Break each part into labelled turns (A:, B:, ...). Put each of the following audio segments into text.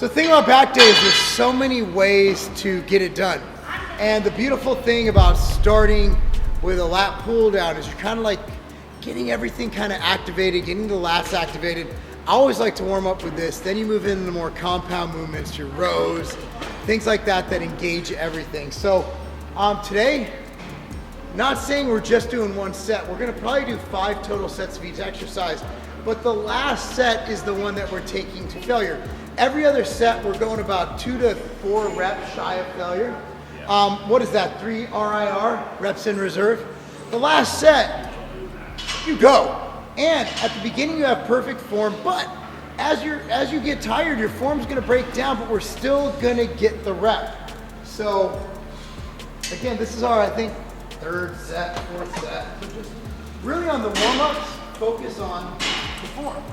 A: So the thing about back day is there's so many ways to get it done. And the beautiful thing about starting with a lat pull down is you're kind of like getting everything kind of activated, getting the lats activated. I always like to warm up with this. Then you move into more compound movements, your rows, things like that engage everything. So today, not saying we're just doing one set. We're gonna probably do 5 total sets of each exercise, but the last set is the one that we're taking to failure. Every other set, we're going about 2 to 4 reps shy of failure. What is that, 3 RIR, reps in reserve? The last set, you go. And at the beginning you have perfect form, but as you get tired, your form's gonna break down, but we're still gonna get the rep. So again, this is our, I think, 3rd set, 4th set. So just really on the warm-ups, focus on the form.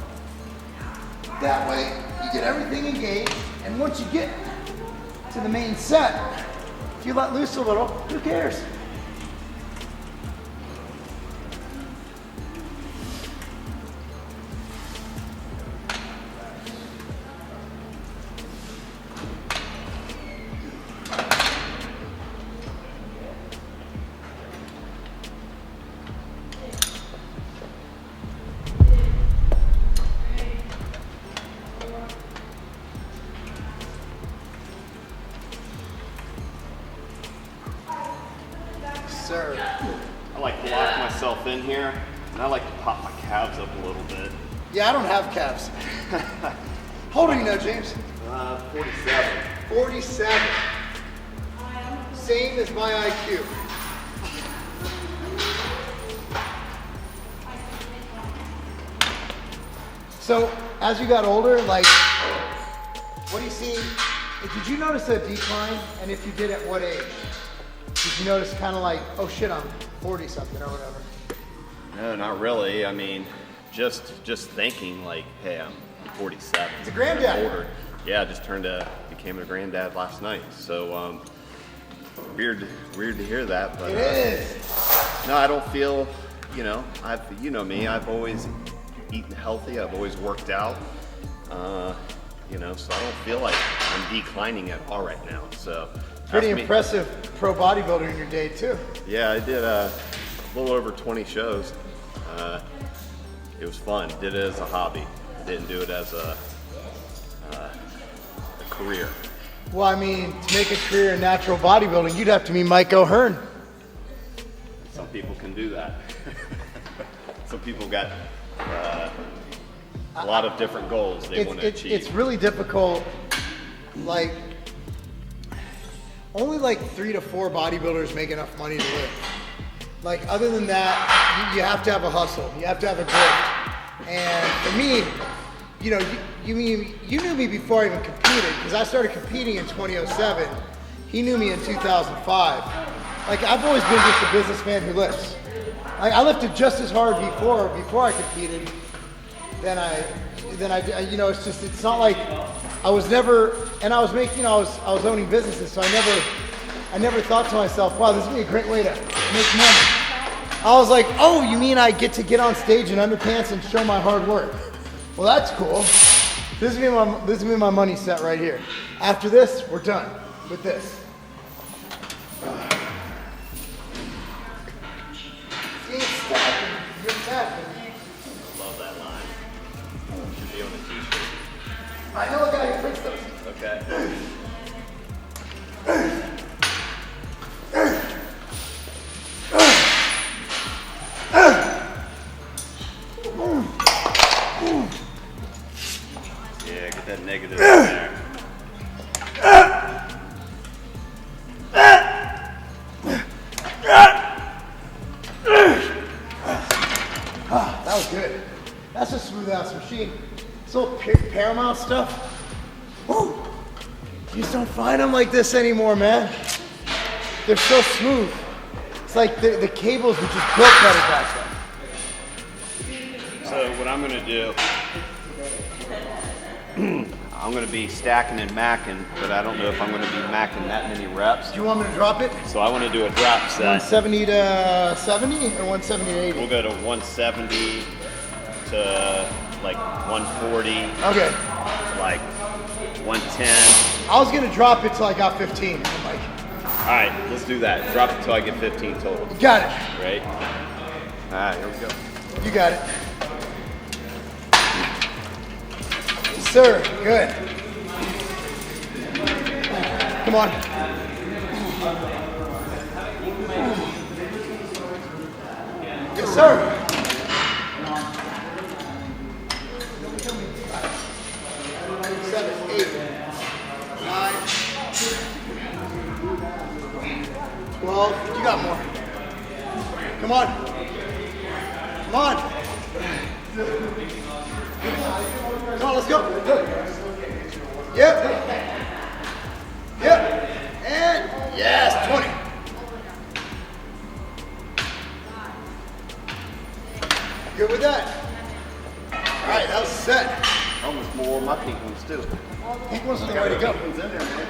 A: That way you get everything engaged, and once you get to the main set, if you let loose a little, who cares? Sir.
B: I like to lock myself in here, and I like to pop my calves up a little bit.
A: Yeah, I don't have calves. How old are you now, James?
B: 47.
A: 47. Same as my IQ. So, as you got older, like, what do you see? Did you notice a decline? And if you did, at what age? Did you notice kind of like, oh shit, I'm 40 something or whatever?
B: No, not really. I mean, just thinking like, hey, I'm 47.
A: It's a granddad.
B: Older. Yeah, I just became a granddad last night. So weird to hear that. But,
A: it is.
B: No, I don't feel. You know me. I've always eaten healthy. I've always worked out. So I don't feel like I'm declining at all right now. So.
A: Pretty impressive pro bodybuilder in your day too.
B: Yeah, I did a little over 20 shows. It was fun. Did it as a hobby. Didn't do it as a career.
A: Well, I mean, to make a career in natural bodybuilding, you'd have to be Mike O'Hearn.
B: Some people can do that. Some people got a lot of different goals they want to achieve.
A: It's really difficult. Like, only like 3 to 4 bodybuilders make enough money to live. Like, other than that, you have to have a hustle. You have to have a grift. And for me, you knew me before I even competed, because I started competing in 2007. He knew me in 2005. Like, I've always been just a businessman who lifts. Like, I lifted just as hard before I competed than I it's not like I was never, and I was making, I was owning businesses, so I never thought to myself, wow, this would be a great way to make money. I was like, oh, you mean I get to get on stage in underpants and show my hard work? Well, that's cool. This is me my money set right here. After this, we're done with this. See, stacking, you're stacking.
B: I love that line. Should be on a t-shirt.
A: I know a guy who prints those.
B: Okay. Yeah, get that negative in there.
A: That was good. That's a smooth ass machine. This little Paramount stuff. Woo! You just don't find them like this anymore, man. They're so smooth. It's like the cables were just built better back then.
B: So what I'm gonna do, I'm gonna be stacking and macking, but I don't know if I'm gonna be macking that many reps.
A: Do you want me to drop it?
B: So I want to do a drop set.
A: 170 to 70 or 170 to 80?
B: We'll go to 170 to like 140.
A: Okay.
B: Like 110.
A: I was gonna drop it till I got 15. I'm like,
B: All right, let's do that. Drop it till I get 15 total.
A: you got it.
B: Right? All right, here we go.
A: You got it. Yes, sir. Good. Come on. Yes, sir. 7, 8, 9, 12. You got more. Come on. Come on. Come on, let's go. Yep. Yep. And yes, 20. Good with that. All right, that was set.
B: Almost more of my pink ones too.
A: Pink one's the way to go.
B: Pink ones in there, man.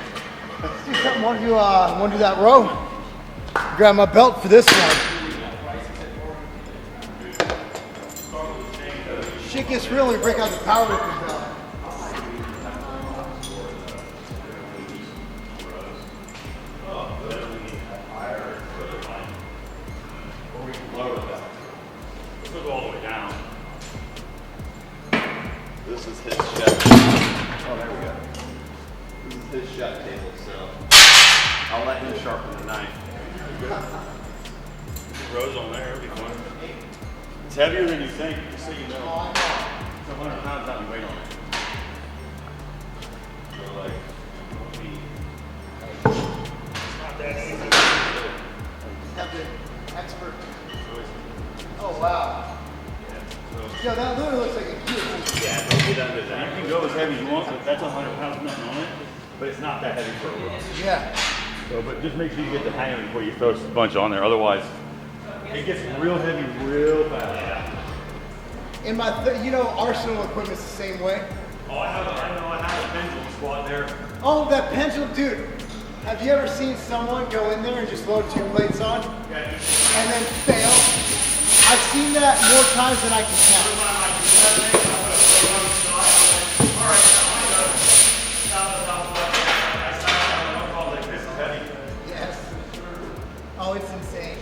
A: Let's do something. Want to do that row? Grab my belt for this one. Shit gets real when we break out the powerlifting belt.
C: Let's go all the way down.
B: This is his chef. Oh, there we go. This is his chef table, so I'll let him sharpen the knife.
C: Rows on there, it'll be fun. It's heavier than you think, just so you know. It's 100 pounds not in weight on it. So like, it's not that easy.
A: Have the expert. Oh wow. Yo, that literally looks like a cube.
B: Yeah, don't get under
C: You
B: that.
C: can go as heavy as you want, but that's 100 pounds nothing on it. But it's not that heavy for a row.
A: Yeah.
C: So, but just make sure you get the hang of it before you throw a bunch on there. Otherwise, it gets real heavy real fast.
A: In my, Arsenal equipment's the same way.
C: Oh, I have a pendulum squat there.
A: Oh, that pendulum, dude. Have you ever seen someone go in there and just load 2 plates on
C: Yeah,
A: and then fail? I've seen that more times than I can count. Yes. Oh, it's insane.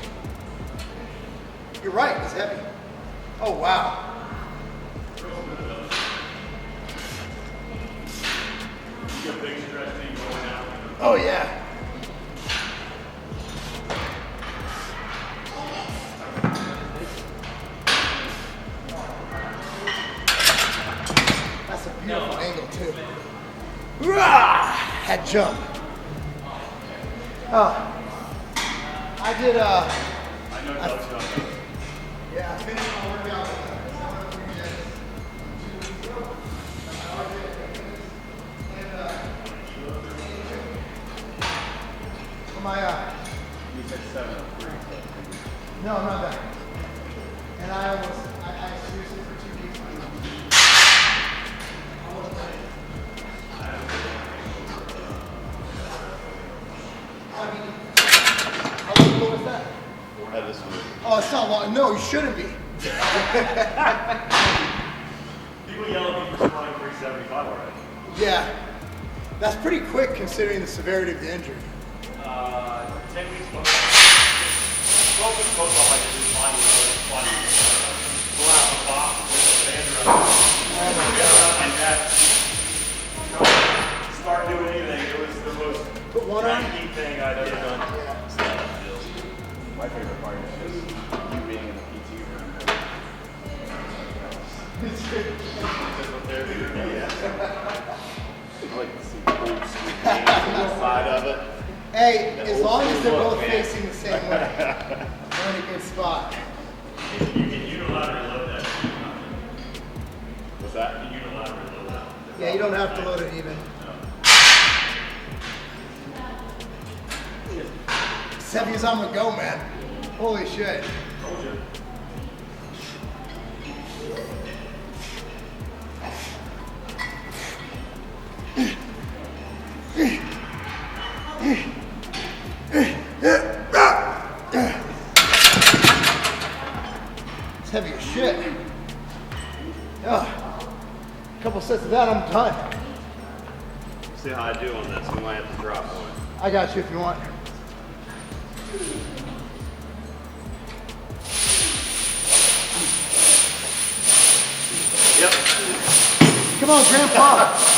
A: You're right, it's heavy. Oh, wow. Oh, yeah. That's a beautiful angle, too. That jump. Oh. I did, yeah, I finished my workout. For my,
C: You said 703.
A: no, not that. And I seriously for 2 weeks. How long was that? Oh, it's not long. No, you shouldn't be.
C: People yell at me for squatting 375 already.
A: Yeah. That's pretty quick considering the severity of the injury.
C: 10 weeks football. 12 weeks football, I did body go out the box with the band around.
A: Oh my God.
C: And that, start doing anything. It was the most
A: Put one on.
C: key thing I'd ever done.
B: My favorite part is just you being in the PT room. I like to see cool sweet things on the side of it.
A: Hey, as long as they're both facing the same way, we're in a good spot.
C: You can unilaterally load that.
B: What's that?
C: You can unilaterally load that.
A: Yeah, you don't have to load it even. As heavy as I'm gonna go, man. Holy shit.
C: Told you.
A: It's heavy as shit. A couple sets of that, I'm done.
B: See how I do on this. We might have to drop one.
A: I got you if you want.
B: Yep.
A: Come on, Grandpa.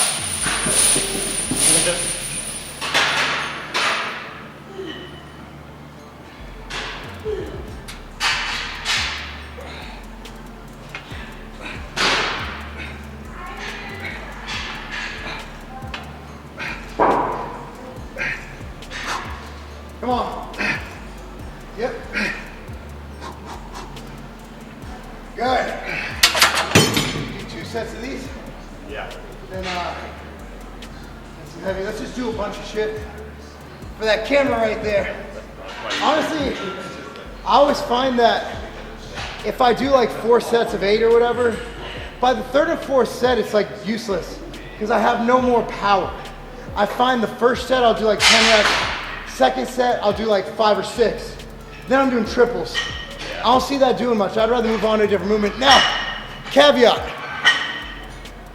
A: Come on. Yep. Good. Do 2 sets of these.
B: Yeah.
A: Then that's some heavy. Let's just do a bunch of shit for that camera right there. Honestly, I always find that if I do like 4 sets of 8 or whatever, by the 3rd and 4th set, it's like useless because I have no more power. I find the first set, I'll do like 10 reps. Second set, I'll do like 5 or 6. Then I'm doing triples. I don't see that doing much. I'd rather move on to a different movement. Now, caveat.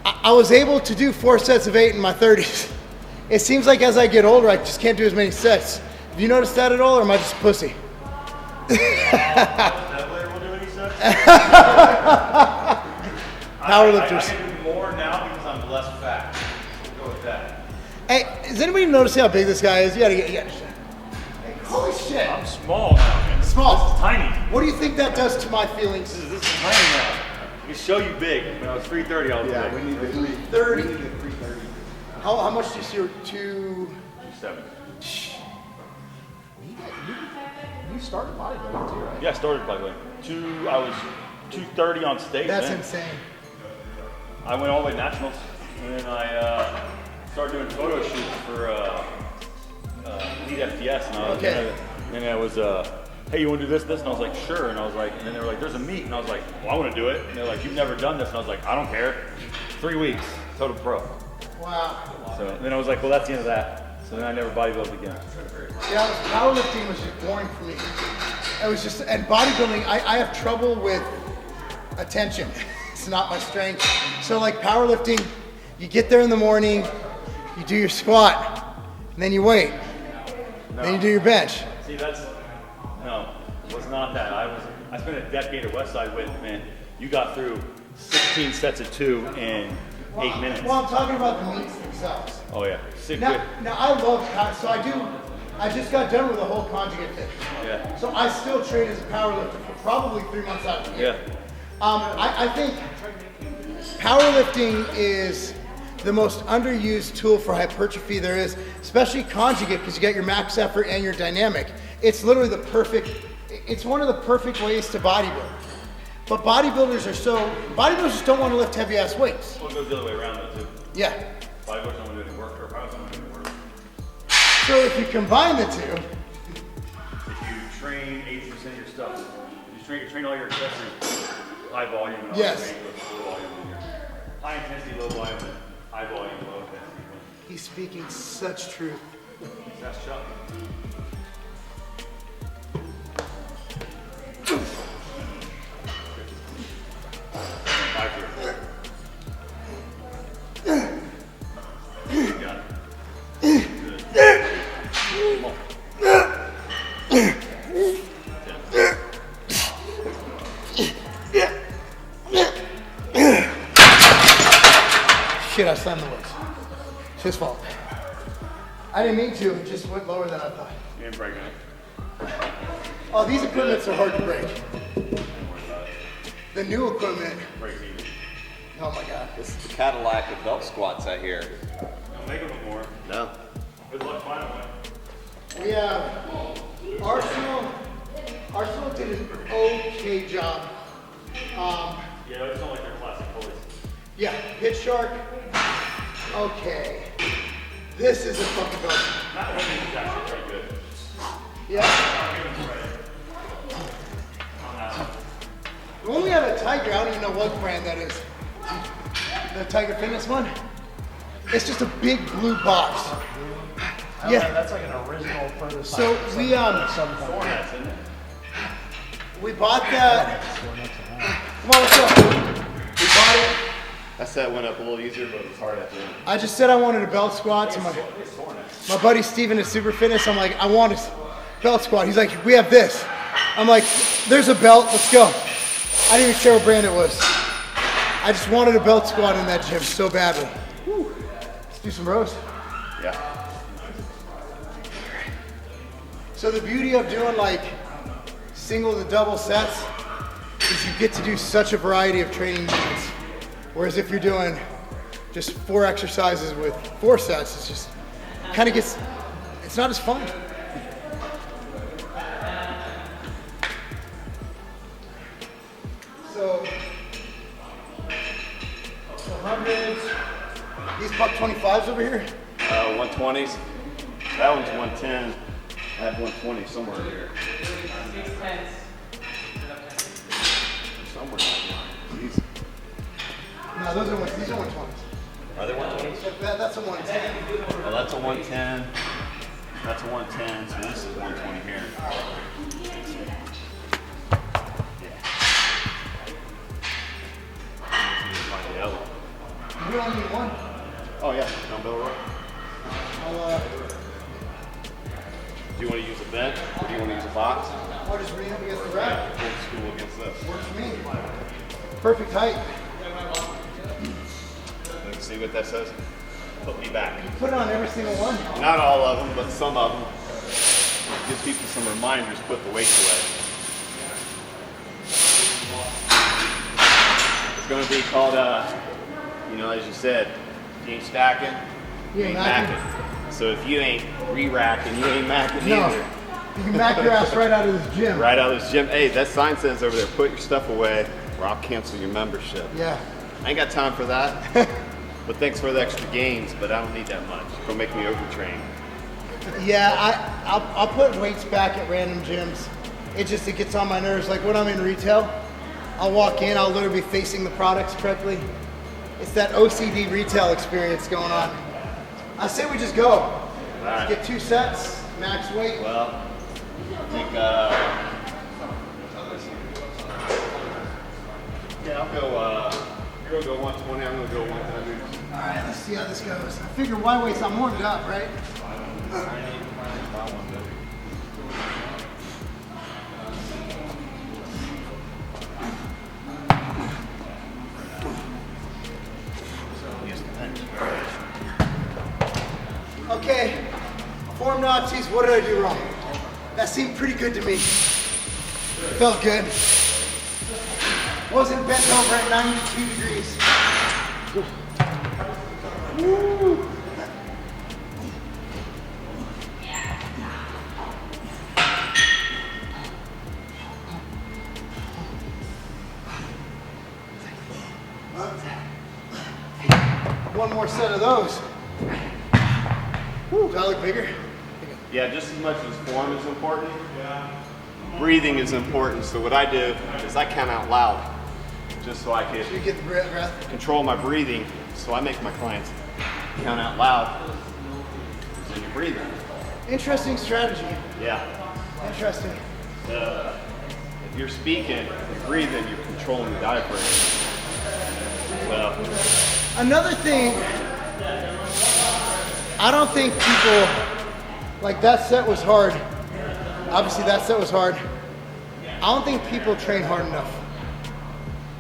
A: I was able to do 4 sets of 8 in my 30s. It seems like as I get older, I just can't do as many sets. Have you noticed that at all, or am I just a pussy? Powerlifters.
C: I can do more now because I'm less fat. We'll go with that.
A: Hey, is anybody noticing how big this guy is? You gotta get. Hey, holy shit!
C: I'm small now, man.
A: Small.
C: This is tiny.
A: What do you think that does to my feelings?
C: This is tiny now. I can show you big. When I was 330, I was big.
B: We need the
A: 330.
B: 330.
A: How much do you see?
C: 270.
D: You started bodybuilding too, right?
C: Yeah, I started by like I was 230 on stage.
A: That's
C: then.
A: insane.
C: I went all the way to nationals, and then I started doing photo shoots for Lead FTS, and I was, and I was, hey, you want to do this, and I was like, sure, and I was like, and then they were like, there's a meet, and I was like, well, I want to do it, and they're like, you've never done this, and I was like, I don't care. 3 weeks, total pro.
A: Wow.
C: So then I was like, well, that's the end of that. So then I never bodybuilded again.
A: Yeah, powerlifting was just boring for me. It was just, and bodybuilding, I have trouble with attention. It's not my strength. So like powerlifting, you get there in the morning, you do your squat, and then you wait. Then you do your bench.
C: See, it was not that. I spent a decade at Westside with, man, you got through 16 sets of 2 in 8 minutes.
A: Well, I'm talking about the meets themselves.
C: Oh yeah.
A: Now I love, so I just got done with the whole conjugate thing.
C: Yeah.
A: So I still train as a powerlifter for probably 3 months out of the year.
C: Yeah.
A: I think powerlifting is the most underused tool for hypertrophy there is, especially conjugate because you get your max effort and your dynamic. It's literally it's one of the perfect ways to bodybuild. But bodybuilders just don't want to lift heavy ass weights.
C: Well, it goes the other way around though too.
A: Yeah.
C: Bodybuilders don't want to do any work, or powerlifters don't want to do any work.
A: So if you combine the two,
C: If you train 80% of your stuff, you train all your accessories, high volume and all
A: Yes.
C: your low volume, and your high intensity, low volume, and high volume, low intensity.
A: he's speaking such truth.
C: That's Chuck. You got it. Good. Come on.
A: Shit, I slammed the weights. It's his fault. I didn't mean to, it just went lower than I thought.
C: You didn't break it.
A: Oh, these equipments are hard to break. The new equipment,
C: Break even.
A: oh my God.
E: This is the Cadillac of belt squats, I hear.
C: Don't make them more.
B: No.
C: Good luck finding one.
A: We have Arsenal. Arsenal did an okay job.
C: Yeah, it's not like their classic pulleys.
A: Yeah, Hit Shark. Okay. This is a fucking belt.
C: That one is actually pretty good.
A: Yeah.
C: I'll give them credit on that one.
A: When we have a Tiger, I don't even know what brand that is. The Tiger Fitness one? It's just a big blue box. Yeah.
D: That's like an original prototype.
A: So we
C: Fornats, isn't it?
A: we bought that. Come on, let's go. We bought it.
B: That set went up a little easier, but it was hard at the end.
A: I just said I wanted a belt squat to my buddy Steven at Super Fitness. I'm like, I want a belt squat. He's like, we have this. I'm like, there's a belt, let's go. I didn't even care what brand it was. I just wanted a belt squat in that gym so badly. Whew. Let's do some rows.
B: Yeah.
A: So the beauty of doing like single to double sets is you get to do such a variety of training movements. Whereas if you're doing just 4 exercises with 4 sets, it's just kind of gets, it's not as fun. So hundreds, these buck 25s over here.
B: 120s. That one's 110. I have 120 somewhere here. Somewhere. These.
A: No, these are 120s.
B: Are they 120s?
A: That's a 110.
B: Oh, that's a 110. That's a 110. So this is 120 here. Find the other one.
A: You only need one.
B: Oh yeah, dumbbell row.
A: I'll
B: Do you want to use a bench or do you want to use a box?
A: just read up against the rack.
B: Old school against this.
A: Works for me. Perfect height.
B: Let's see what that says. Put me back.
A: Put it on every single one.
B: Not all of them, but some of them. Gives people some reminders, put the weights away. It's going to be called, you know, as you said, if you ain't stacking, you ain't macking. So if you ain't re-racking, you ain't macking either.
A: You can mac your ass right out of this gym.
B: Right out of this gym. Hey, that sign says over there, put your stuff away or I'll cancel your membership.
A: Yeah.
B: I ain't got time for that. But thanks for the extra gains, but I don't need that much. It'll make me overtrain.
A: Yeah, I'll put weights back at random gyms. It gets on my nerves. Like when I'm in retail, I'll walk in, I'll literally be facing the products correctly. It's that OCD retail experience going on. I say we just go.
B: All right.
A: Let's get 2 sets, max weight.
B: Well, I think, yeah, I'll go, you're gonna go 120, I'm gonna go 100.
A: All right, let's see how this goes. I figure Y weights, I'm warmed up, right? Okay, form Nazis, what did I do wrong? That seemed pretty good to me. Felt good. Wasn't bent over at 92 degrees. Woo. One more set of those. Woo. Do I look bigger?
B: Yeah, just as much as form is important, breathing is important. So what I do is I count out loud, just so I
A: You
B: can
A: get the breath.
B: control my breathing. So I make my clients count out loud. So you're breathing.
A: Interesting strategy.
B: Yeah.
A: Interesting.
B: If you're speaking, you're breathing, you're controlling the diaphragm. So,
A: Another thing, I don't think people, like that set was hard. Obviously that set was hard. I don't think people train hard enough.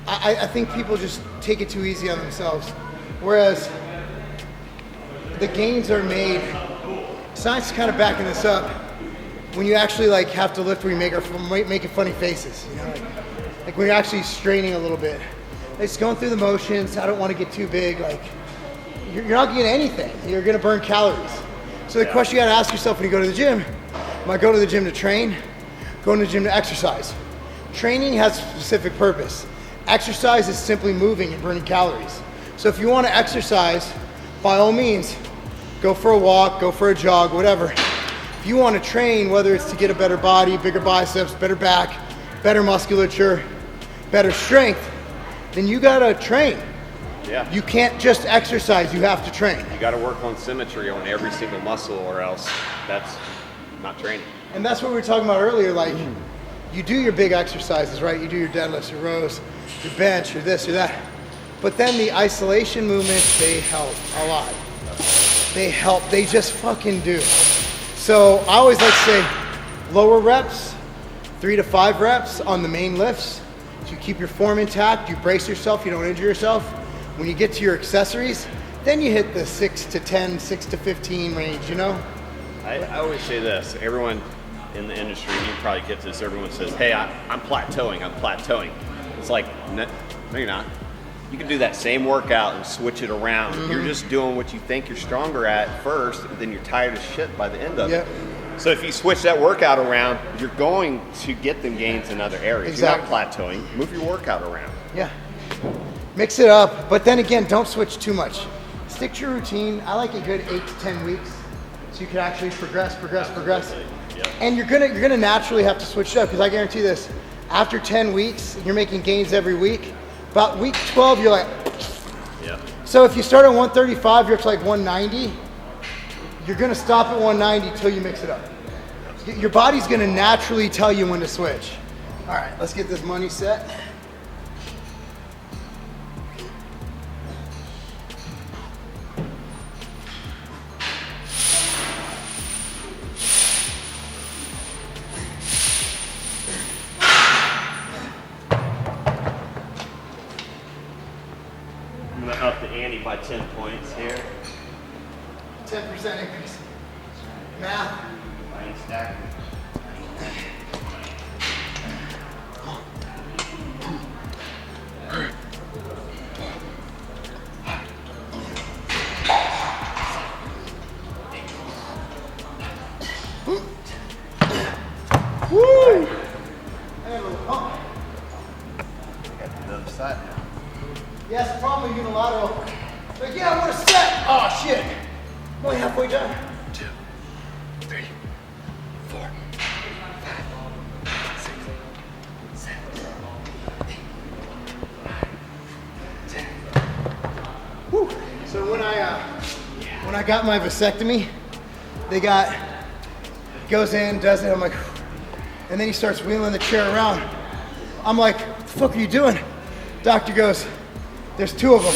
A: I think people just take it too easy on themselves. Whereas the gains are made, science is kind of backing this up, when you actually like have to lift where you making funny faces, you know, like when you're actually straining a little bit. It's going through the motions. I don't want to get too big. Like you're not getting anything. You're going to burn calories. So the question you got to ask yourself when you go to the gym: am I going to the gym to train? Going to the gym to exercise? Training has a specific purpose. Exercise is simply moving and burning calories. So if you want to exercise, by all means, go for a walk, go for a jog, whatever. If you want to train, whether it's to get a better body, bigger biceps, better back, better musculature, better strength, then you gotta train.
B: yeah.
A: You can't just exercise, you have to train.
B: You got to work on symmetry on every single muscle, or else that's not training.
A: And that's what we were talking about earlier, like you do your big exercises, right? You do your deadlifts, your rows, your bench, your this, your that. But then the isolation movements, they help a lot. They help, they just fucking do. So I always like to say lower reps, 3 to 5 reps on the main lifts. So you keep your form intact, you brace yourself, you don't injure yourself. When you get to your accessories, then you hit the 6 to 10, 6 to 15 range, you know?
B: I always say this, everyone in the industry, you probably get this, everyone says, hey, I'm plateauing. It's like, no, you're not. You can do that same workout and switch it around. You're just doing what you think you're stronger at first, and then you're tired as shit by the end of it. So if you switch that workout around, you're going to get them gains in other areas.
A: Exactly.
B: You're not plateauing. Move your workout around.
A: Yeah. Mix it up, but then again, don't switch too much. Stick to your routine. I like a good 8 to 10 weeks, so you can actually progress.
B: Yep.
A: And you're gonna naturally have to switch it up, because I guarantee this, after 10 weeks, you're making gains every week. About week 12, you're like,
B: Yeah.
A: so if you start at 135, you're up to like 190, you're gonna stop at 190 until you mix it up. Your body's gonna naturally tell you when to switch. All right, let's get this money set.
B: I'm gonna up the ante by 10 points here.
A: 10% increase. Math.
B: I ain't stacking.
A: Woo! I got a little pump.
B: Got the other side now.
A: Yes, probably unilateral. But yeah, I want to set. Oh shit. I'm only halfway done.
B: 2, 3, 4, 5, 6, 7, 8, 9, 10.
A: Woo. So when I got my vasectomy, goes in, does it. I'm like, and then he starts wheeling the chair around. I'm like, what the fuck are you doing? Doctor goes, there's 2 of them.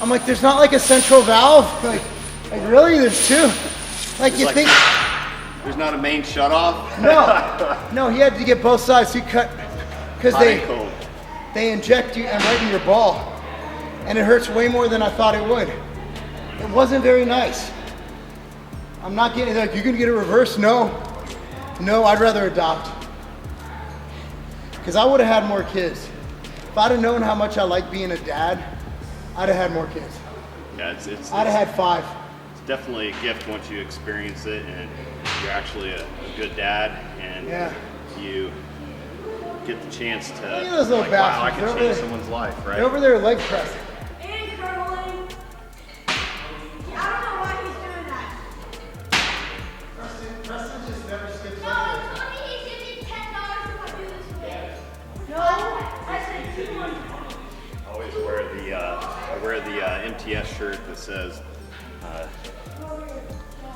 A: I'm like, there's not like a central valve? Like really? There's 2? Like you think?
B: There's not a main shutoff?
A: No, he had to get both sides. So he cut, because they inject you and right in your ball. And it hurts way more than I thought it would. It wasn't very nice. I'm not getting like, you're gonna get a reverse? No, I'd rather adopt. Because I would have had more kids. If I'd have known how much I like being a dad, I'd have had more kids.
B: Yeah,
A: I'd have had 5.
B: It's definitely a gift once you experience it and you're actually a good dad and you get the chance to,
A: Look at those little
B: like, wow, I
A: bastards.
B: can change someone's life, right?
A: They're over there leg pressing.
F: And curling. I don't know why he's doing that.
A: Preston just never skips
F: No, Tony, he's giving me $10 if I do this with. No, I said 2 months.
B: I always wear the MTS shirt that says,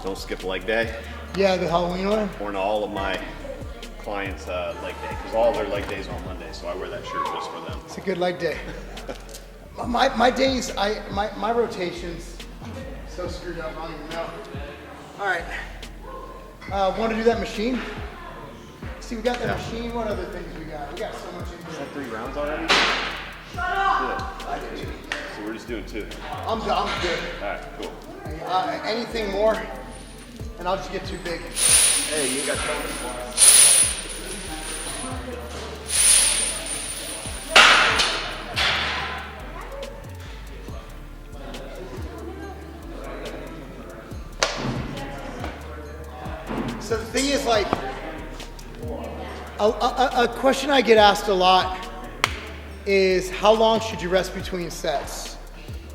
B: don't skip leg day.
A: Yeah, the Halloween one.
B: Worn all of my clients' leg day, because all their leg days on Monday, so I wear that shirt just for them.
A: It's a good leg day. My days, my rotations, so screwed up, I don't even know. All right, want to do that machine? See, we got that machine. What other things we got? We got so much in
B: Is
A: here.
B: that 3 rounds already?
F: Shut up.
A: I do too.
B: So we're just doing 2.
A: I'm good.
B: All right, cool.
A: Anything more, and I'll just get too big.
B: Hey, you got trouble?
A: So the thing is, like, a question I get asked a lot is how long should you rest between sets?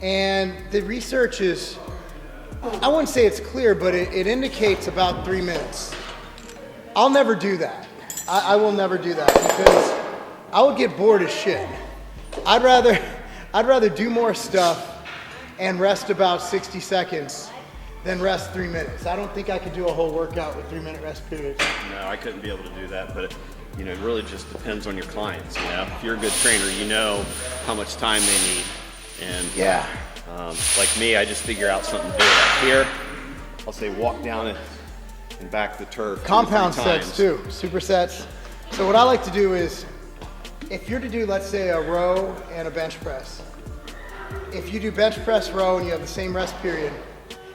A: And the research is, I wouldn't say it's clear, but it indicates about 3 minutes. I'll never do that. I will never do that because I would get bored as shit. I'd rather do more stuff and rest about 60 seconds than rest 3 minutes. I don't think I could do a whole workout with 3-minute rest periods.
B: No, I couldn't be able to do that, but you know, it really just depends on your clients. You know, if you're a good trainer, you know how much time they need. And
A: Yeah.
B: like me, I just figure out something to do. Like here, I'll say walk down and back the turf.
A: Compound
B: 2 or 3
A: sets
B: times.
A: too, supersets. So what I like to do is, if you're to do, let's say, a row and a bench press, if you do bench press row and you have the same rest period,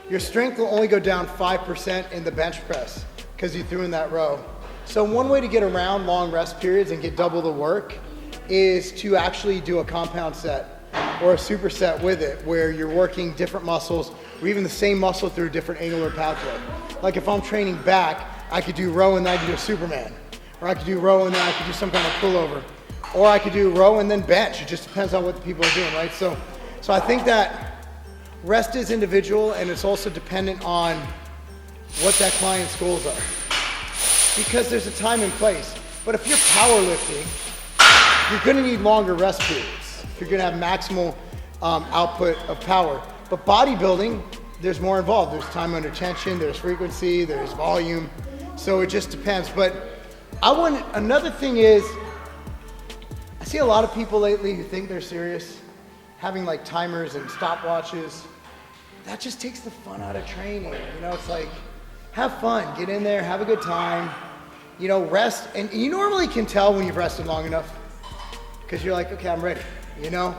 A: your strength will only go down 5% in the bench press because you threw in that row. So one way to get around long rest periods and get double the work is to actually do a compound set or a superset with it, where you're working different muscles or even the same muscle through a different angular pathway. Like if I'm training back, I could do row and then I could do a Superman. Or I could do row and then I could do some kind of pullover. Or I could do row and then bench. It just depends on what the people are doing, right? So I think that rest is individual, and it's also dependent on what that client's goals are. Because there's a time and place. But if you're powerlifting, you're gonna need longer rest periods if you're gonna have maximal output of power. But bodybuilding, there's more involved. There's time under tension, there's frequency, there's volume. So it just depends. But another thing is, I see a lot of people lately who think they're serious, having like timers and stopwatches. That just takes the fun out of training. You know, it's like, have fun, get in there, have a good time, you know, rest. And you normally can tell when you've rested long enough because you're like, okay, I'm ready, you know?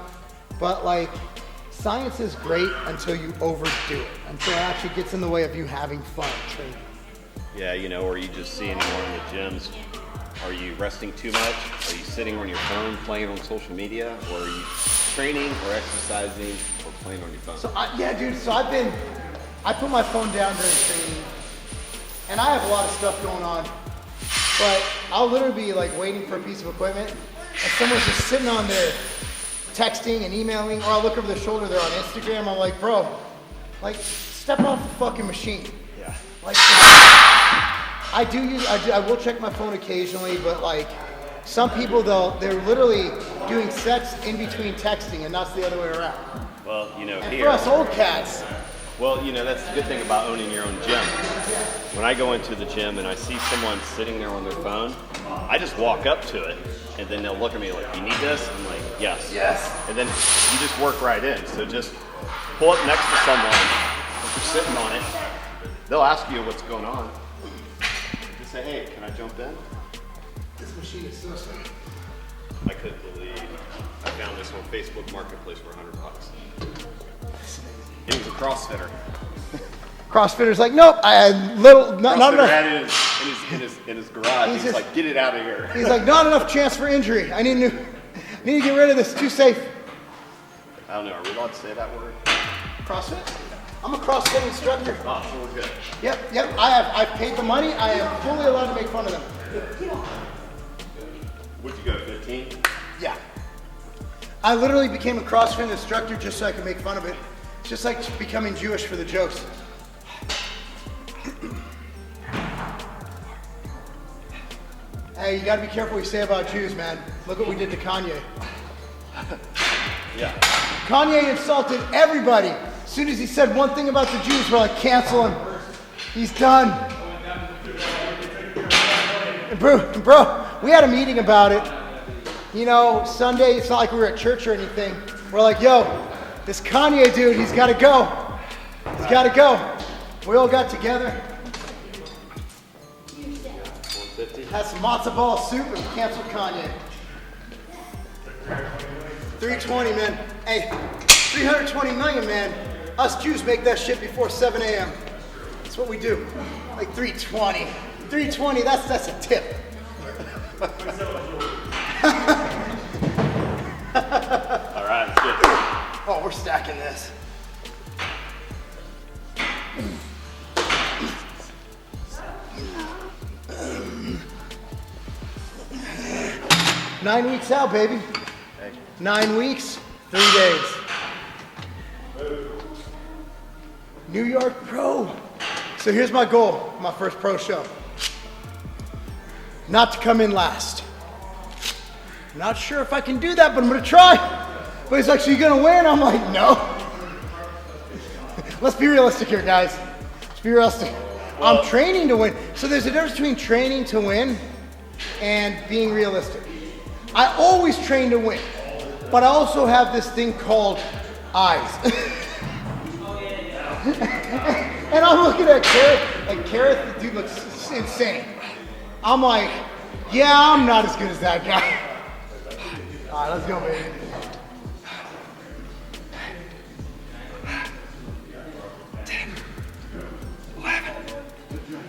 A: But like, science is great until you overdo it, until it actually gets in the way of you having fun training.
B: Yeah, you know, or you just see anymore in the gyms. Are you resting too much? Are you sitting on your phone playing on social media? Or are you training or exercising or playing on your phone?
A: So I put my phone down during training, and I have a lot of stuff going on, but I'll literally be like waiting for a piece of equipment, and someone's just sitting on there texting and emailing, or I'll look over their shoulder, they're on Instagram. I'm like, bro, like, step off the fucking machine.
B: Yeah.
A: Like, I will check my phone occasionally, but like, some people they're literally doing sets in between texting, and that's the other way around.
B: Well, you know,
A: And
B: here.
A: for us old cats,
B: Well, you know, that's the good thing about owning your own gym. When I go into the gym and I see someone sitting there on their phone, I just walk up to it, and then they'll look at me like, you need this? I'm like, yes.
A: Yes.
B: And then you just work right in. So just pull up next to someone, if you're sitting on it, they'll ask you what's going on. Just say, hey, can I jump in?
A: this machine is so sweet.
B: I couldn't believe I found this on Facebook Marketplace for $100. It was a CrossFitter.
A: CrossFitter's like, nope, I had not
B: CrossFitter
A: enough.
B: had it in his garage. He's
A: just-
B: like, get it out of here.
A: He's like, not enough chance for injury. I need to get rid of this. Too safe.
B: I don't know, are we allowed to say that word?
A: CrossFit? I'm a CrossFit instructor.
B: Oh, so we're good.
A: Yep. I've paid the money. I am fully allowed to make fun of them.
B: Would you go 15?
A: Yeah. I literally became a CrossFit instructor just so I could make fun of it. It's just like becoming Jewish for the jokes. Hey, you gotta be careful what you say about Jews, man. Look what we did to Kanye.
B: Yeah.
A: Kanye insulted everybody. As soon as he said one thing about the Jews, we're like, cancel him. He's done. Bro, we had a meeting about it. You know, Sunday, it's not like we were at church or anything. We're like, yo, this Kanye dude, he's gotta go. He's gotta go. We all got together,
B: 150?
A: had some matzo ball soup, and we canceled Kanye. 320, man. Hey, 320 million, man. Us Jews make that shit before 7 a.m. That's what we do. Like 320. 320, that's a tip.
B: All right, good.
A: Oh, we're stacking this. Nine weeks out, baby. 9 weeks, 3 days. New York Pro. So here's my goal, my first pro show. Not to come in last. Not sure if I can do that, but I'm gonna try. But he's like, so you gonna win? I'm like, no. Let's be realistic here, guys. Let's be realistic. I'm training to win. So there's a difference between training to win and being realistic. I always train to win, but I also have this thing called eyes. And I'm looking at Kareth, like Kareth, the dude looks insane. I'm like, yeah, I'm not as good as that guy. All right, let's go, baby.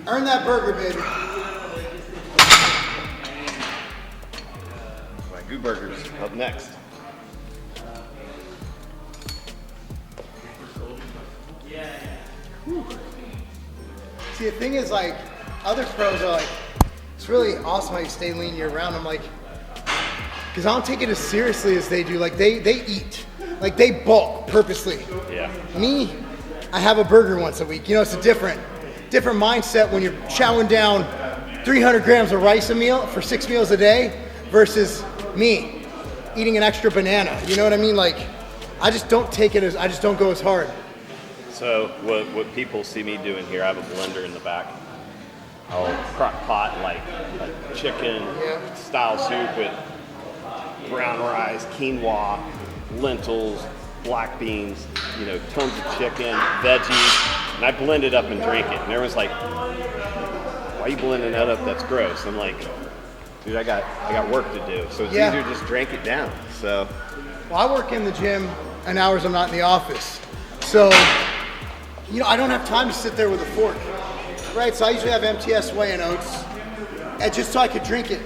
A: Earn that burger, baby.
B: Wagyu burgers up next.
A: Whew. See, the thing is, like, other pros are like, it's really awesome how you stay lean year round. I'm like, because I don't take it as seriously as they do. Like, they eat. Like, they bulk purposely.
B: Yeah.
A: Me, I have a burger once a week. You know, it's a different mindset when you're chowing down 300 grams of rice a meal for 6 meals a day versus me eating an extra banana. You know what I mean? Like, I just don't take it as, I just don't go as hard.
B: So what people see me doing here, I have a blender in the back. I'll crock pot like a chicken style soup with brown rice, quinoa, lentils, black beans, you know, tons of chicken, veggies, and I blend it up and drink it. And everyone's like, why are you blending that up? That's gross. I'm like, dude, I got work to do. So it's easier to just drink it down. So,
A: well, I work in the gym and hours I'm not in the office. So, you know, I don't have time to sit there with a fork, right? So I usually have MTS whey-in oats, and just so I could drink it,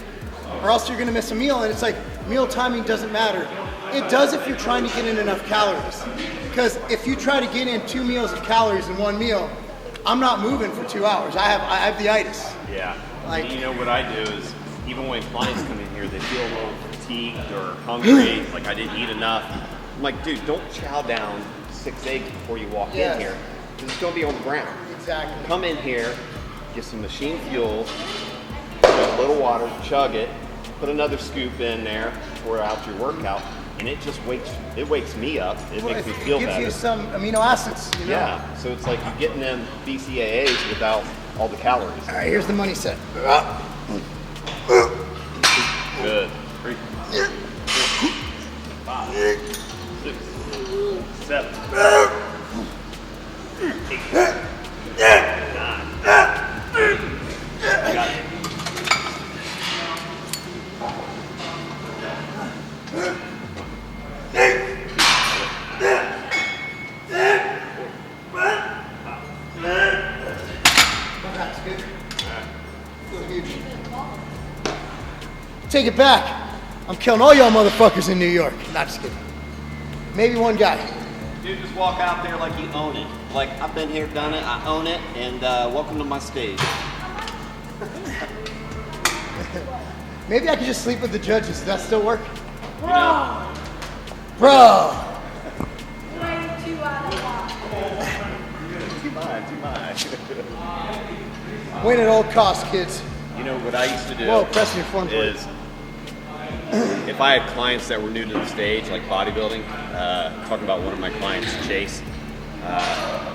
A: or else you're gonna miss a meal. And it's like, meal timing doesn't matter. It does if you're trying to get in enough calories. Because if you try to get in 2 meals of calories in one meal, I'm not moving for 2 hours. I have the itis.
B: yeah.
A: Like,
B: you know what I do is, even when clients come in here, they feel a little fatigued or hungry, like I didn't eat enough. I'm like, dude, don't chow down 6 eggs before you walk in here. It's gonna be on the ground.
A: Exactly.
B: Come in here, get some machine fuel, put a little water, chug it, put another scoop in there for after your workout, and it just wakes me up. It makes me feel better.
A: It gives you some amino acids, you know?
B: Yeah, so it's like you're getting them BCAAs without all the calories.
A: All right, here's the money set.
B: Good. 3, 4, 5, 6, 7, 8, 9. Got it.
A: That's good. Feels huge. Take it back. I'm killing all y'all motherfuckers in New York. Not just kidding. Maybe one guy.
E: Dude, just walk out there like you own it. Like, I've been here, done it, I own it, and welcome to my stage.
A: Maybe I could just sleep with the judges. Does that still work?
E: You know,
A: Bro.
B: Too much.
A: Win at all costs, kids.
B: You know what I used to do
A: Whoa, press your form plate.
B: is if I had clients that were new to the stage, like bodybuilding, talking about one of my clients, Chase,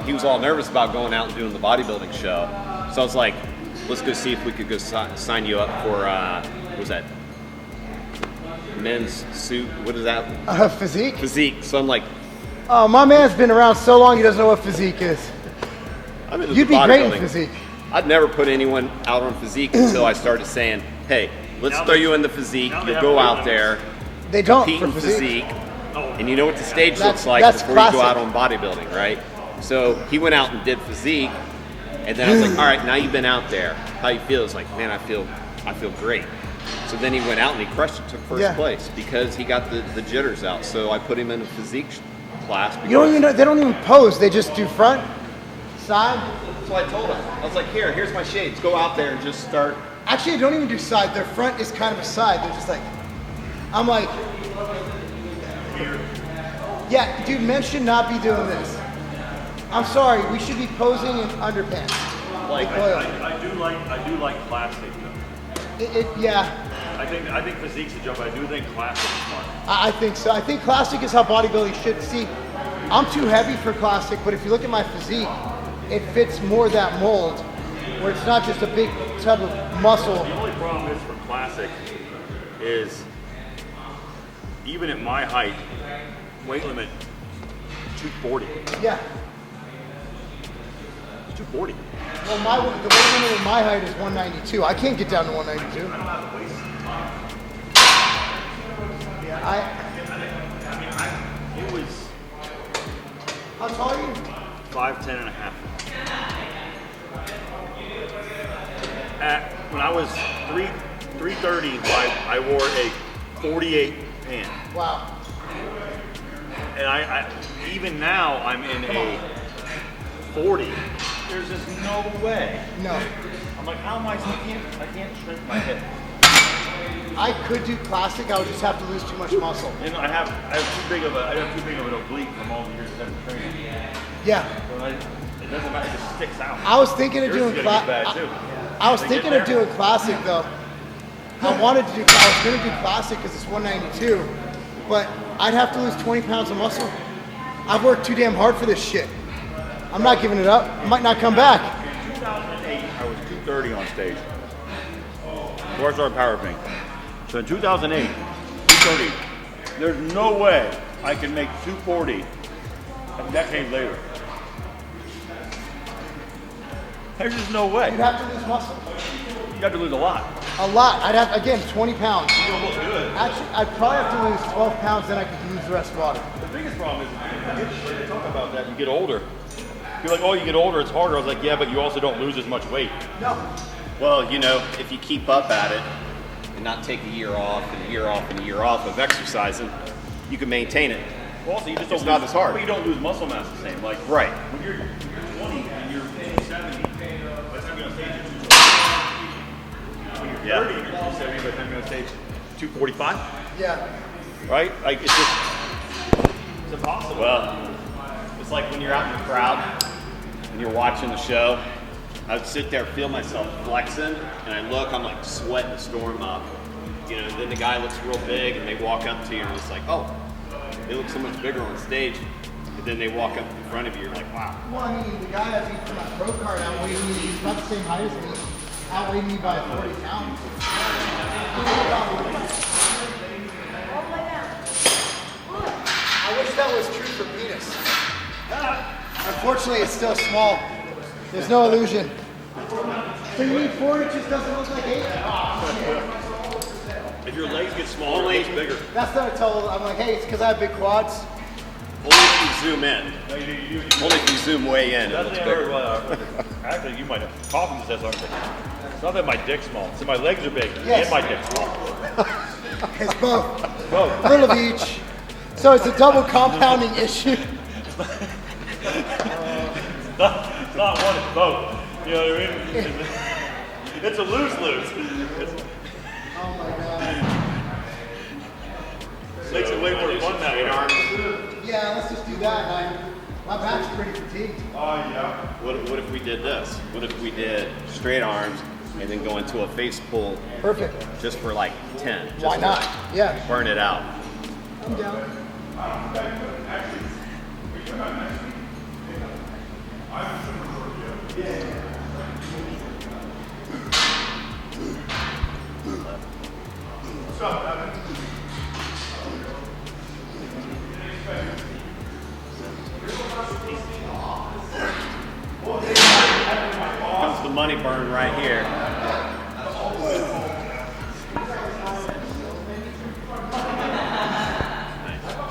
B: he was all nervous about going out and doing the bodybuilding show. So I was like, let's go see if we could go sign you up for, what was that? Men's suit, what is that?
A: Physique?
B: Physique. So I'm like,
A: Oh, my man's been around so long he doesn't know what physique is.
B: I'm into
A: You'd
B: the
A: be great in
B: bodybuilding.
A: physique.
B: I'd never put anyone out on physique until I started saying, hey, let's throw you in the physique. You'll go out there,
A: They don't
B: compete
A: for
B: in
A: physique.
B: and you know what the stage looks like
A: that's
B: before you go
A: classic.
B: out on bodybuilding, right? So he went out and did physique, and then I was like, all right, now you've been out there. How you feel? It's like, man, I feel great. So then he went out and he crushed it, took first place because he got the jitters out. So I put him in a physique class.
A: You don't even know, they don't even pose. They just do front, side.
B: So I told him, I was like, here's my shades. Go out there and just start.
A: Actually, they don't even do side. Their front is kind of a side. They're just like, I'm like, yeah, dude, men should not be doing this. I'm sorry, we should be posing in underpants.
B: Like,
C: I do like classic though.
A: Yeah,
C: I think physique's a joke, but I do think classic is fun.
A: I think so. I think classic is how bodybuilding should. See, I'm too heavy for classic, but if you look at my physique, it fits more that mold, where it's not just a big tub of muscle.
C: The only problem is for classic is even at my height, weight limit 240.
A: Yeah.
C: 240.
A: Well, the weight limit with my height is 192. I can't get down to 192. Yeah,
C: It was
A: how tall are you?
C: 5'10" and a half. When I was 330, I wore a 48 pant.
A: Wow.
C: And I even now I'm in a 40. There's just no way.
A: No.
C: I'm like, how am I can't shrink my hip.
A: I could do classic. I would just have to lose too much muscle.
C: And I have too big of an oblique from all the years of training.
A: Yeah.
C: So it doesn't matter, it just sticks out.
A: I was thinking of
C: Yours
A: doing
C: is gonna get bad too.
A: I was
C: They
A: thinking
C: get
A: of
C: there.
A: doing classic though. I was going to do classic because it's 192, but I'd have to lose 20 pounds of muscle. I've worked too damn hard for this shit. I'm not giving it up. I might not come back.
C: In 2008, I was 230 on stage. Before I started powerlifting. So in 2008, 230. There's no way I can make 240 a decade later. There's just no way.
A: You'd have to lose muscle.
C: You have to lose a lot.
A: A lot. I'd have, again, 20 pounds.
C: You almost do it.
A: Actually, I'd probably have to lose 12 pounds, then I could lose the rest of water.
C: The biggest problem is when you talk about that, you get older. You're like, oh, you get older, it's harder. I was like, yeah, but you also don't lose as much weight.
A: No.
B: Well, you know, if you keep up at it and not take a year off and a year off and a year off of exercising, you can maintain it.
C: Well, also, you just
B: It's
C: don't
B: not
C: lose,
B: as hard.
C: But you don't lose muscle mass the same. Like,
B: Right.
C: when you're 20 and you're 70, by the time you're on stage, when you're 30 and you're 270, by the time you're on stage, 245,
A: Yeah.
C: right? Like, it's impossible.
B: Well, it's like when you're out in the crowd and you're watching the show, I would sit there, feel myself flexing, and I look, I'm like sweating the storm up. You know, then the guy looks real big and they walk up to you and it's like, oh, they look so much bigger on stage. And then they walk up in front of you, you're like, wow.
A: Well, I mean, the guy I think for my pro card outweighed me. He's about the same height as me. Outweighed me by 40 pounds. I wish that was true for penis. Unfortunately, it's still small. There's no illusion. So you need 4 inches, doesn't look like 8?
C: If your legs get smaller, it looks bigger.
A: That's what I told him. I'm like, hey, it's because I have big quads.
B: Only if you zoom in.
C: No, you
B: Only if you zoom way in, it
C: That's
B: looks
C: the other
B: bigger.
C: actually, you might have coughing says something. It's not that my dick's small. So my legs are big
A: Yes.
C: and my dick's small.
A: It's both.
C: Both.
A: A little of each. So it's a double compounding issue.
C: It's not one, it's both. You know what I mean? It's a lose-lose.
A: Oh my god.
C: Makes it way more fun that way.
A: Yeah, let's just do that. My back's pretty fatigued.
C: Oh, yeah.
B: What if we did this? What if we did straight arms and then go into a face pull
A: Perfect.
B: just for like 10? Just
A: Why
B: to
A: not? Yeah.
B: Burn it out.
A: I'm down.
B: Comes the money burn right here.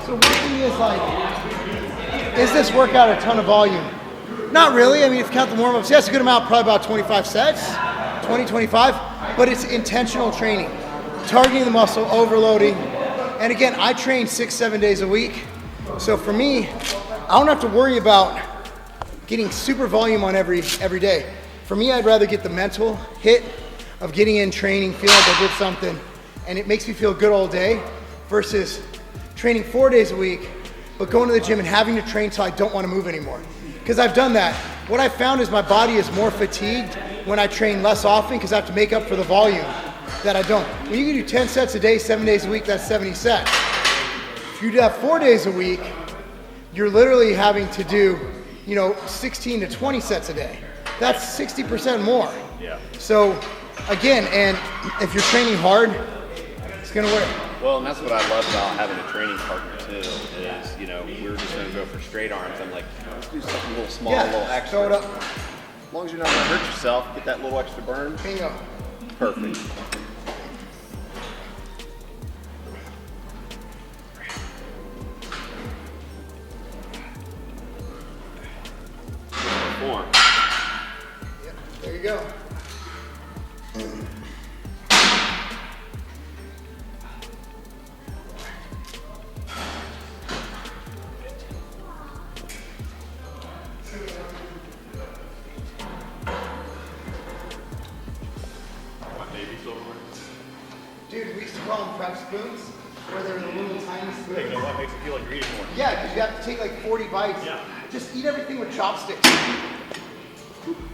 A: So one thing is like, is this workout a ton of volume? Not really. I mean, if you count the warm-ups, yes, a good amount, probably about 25 sets, 20, 25, but it's intentional training, targeting the muscle, overloading. And again, I train 6-7 days a week. So for me, I don't have to worry about getting super volume on every day. For me, I'd rather get the mental hit of getting in training, feeling like I did something, and it makes me feel good all day versus training 4 days a week, but going to the gym and having to train till I don't want to move anymore. Because I've done that. What I found is my body is more fatigued when I train less often because I have to make up for the volume that I don't. When you can do 10 sets a day, 7 days a week, that's 70 sets. If you do that 4 days a week, you're literally having to do, 16 to 20 sets a day. That's 60% more.
C: Yeah.
A: So again, and if you're training hard, it's gonna work.
B: Well, and that's what I love about having a training partner too. too. Is we were just gonna go for straight arms. I'm like, let's do something a little small,
A: Yeah,
B: a little extra.
A: throw it up.
B: As long as you're not gonna hurt yourself, get that little extra burn.
A: Bingo.
B: Perfect. Form.
A: Yep, there you go. Dude, we used to call them prep spoons, where they were the little tiny spoons.
C: Hey, you know what makes it feel like you're eating more?
A: Yeah, because you have to take like 40 bites.
C: Yeah.
A: Just eat everything with chopsticks.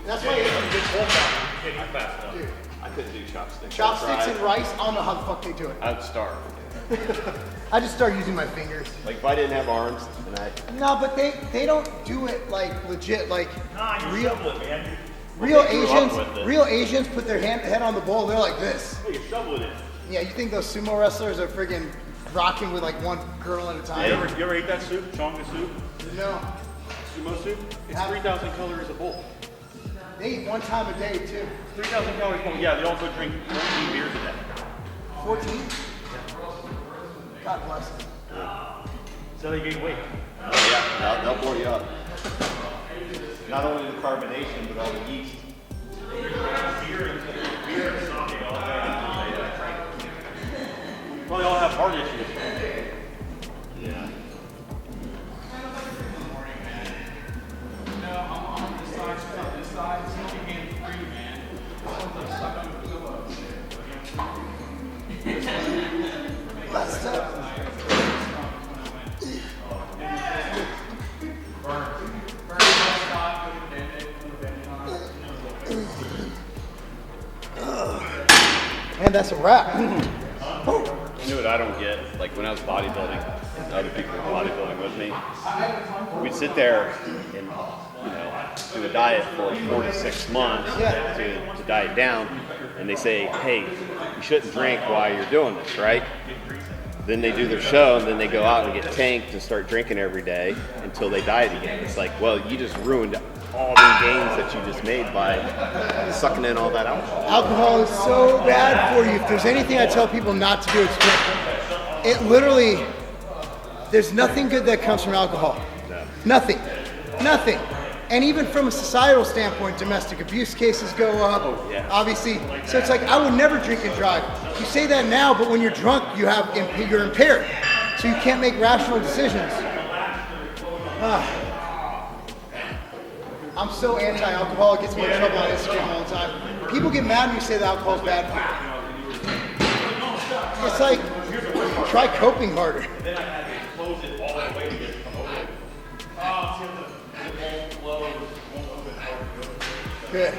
A: That's why
C: You can't eat fast enough.
A: dude,
B: I couldn't do chopsticks.
A: chopsticks
B: I
A: and rice, I don't know how the fuck they do it.
B: I'd starve.
A: I just start using my fingers.
B: Like if I didn't have arms, then
A: No, but they don't do it like legit, like
C: Nah, you
A: real
C: shovel it, man.
A: real
C: They grew up
A: Asians.
C: with it.
A: Real Asians put their head on the bowl. They're like this.
C: Hey, you shovel it in.
A: Yeah, you think those sumo wrestlers are friggin' rocking with like one girl at a time?
C: You ever eat that soup, chonga soup,
A: No,
C: sumo soup? It's
A: Have-
C: 3,000 calories a bowl.
A: they eat one time a day too.
C: 3,000 calories a bowl. Yeah, they also drink 14 beers a day.
A: 14. God bless them.
C: So they gain weight.
B: oh yeah, they'll blow you up. Not only the carbonation, but all the yeast.
C: Beer and sake all day. Probably all have heart issues.
B: Yeah.
A: Bless up. And that's a wrap.
B: You know what I don't get? Like when I was bodybuilding, other people were bodybuilding with me, we'd sit there and do a diet for 4 to 6 months
A: Yeah.
B: to diet down, and they say, hey, you shouldn't drink while you're doing this, right? Then they do their show, and then they go out and get tanked and start drinking every day until they diet again. It's like, well, you just ruined all the gains that you just made by sucking in all that alcohol.
A: Alcohol is so bad for you. If there's anything I tell people not to do, it's drink. It literally, there's nothing good that comes from alcohol.
B: No.
A: Nothing. Nothing. And even from a societal standpoint, domestic abuse cases go up,
B: yeah.
A: obviously. So it's like, I would never drink and drive. You say that now, but when you're drunk, you're impaired. So you can't make rational decisions. I'm so anti-alcohol, it gets me in trouble on Instagram all the time. People get mad when you say that alcohol's bad for you. It's like, try coping harder.
C: Then I had to close it all the way to get it come over. It won't close.
A: Good.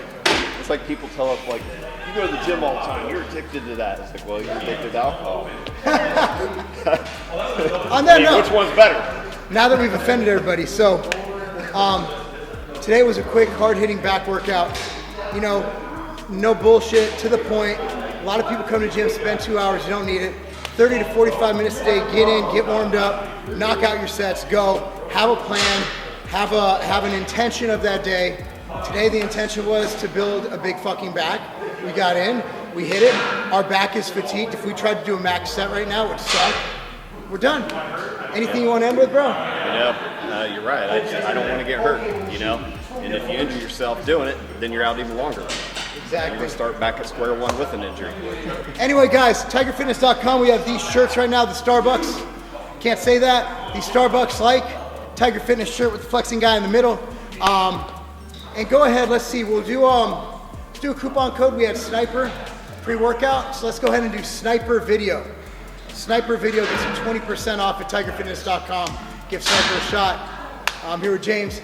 B: It's like people tell us, like, you go to the gym all the time, you're addicted to that. It's like, well, you're addicted to alcohol.
A: On that note,
B: Which one's better?
A: now that we've offended everybody, so today was a quick, hard-hitting back workout. You know, no bullshit, to the point. A lot of people come to the gym, spend 2 hours, you don't need it. 30 to 45 minutes a day, get in, get warmed up, knock out your sets, go. Have a plan, have an intention of that day. Today the intention was to build a big fucking back. We got in, we hit it. Our back is fatigued. If we tried to do a max set right now, it would suck. We're done. Anything you want to end with, bro?
B: You're right. I don't want to get hurt, And if you injure yourself doing it, then you're out even longer. You're
A: Exactly.
B: going to start back at square one with an injury.
A: Anyway, guys, tigerfitness.com. We have these shirts right now, the Starbucks. Can't say that. These Starbucks like Tiger Fitness shirt with the flexing guy in the middle. And go ahead, let's see. We'll do a coupon code. We had Sniper pre-workout. So let's go ahead and do Sniper Video. Sniper Video gets you 20% off at tigerfitness.com. Give Sniper a shot. I'm here with James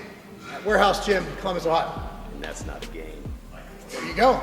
A: at Warehouse Gym, Columbus, Ohio.
B: And that's not a game.
A: There you go.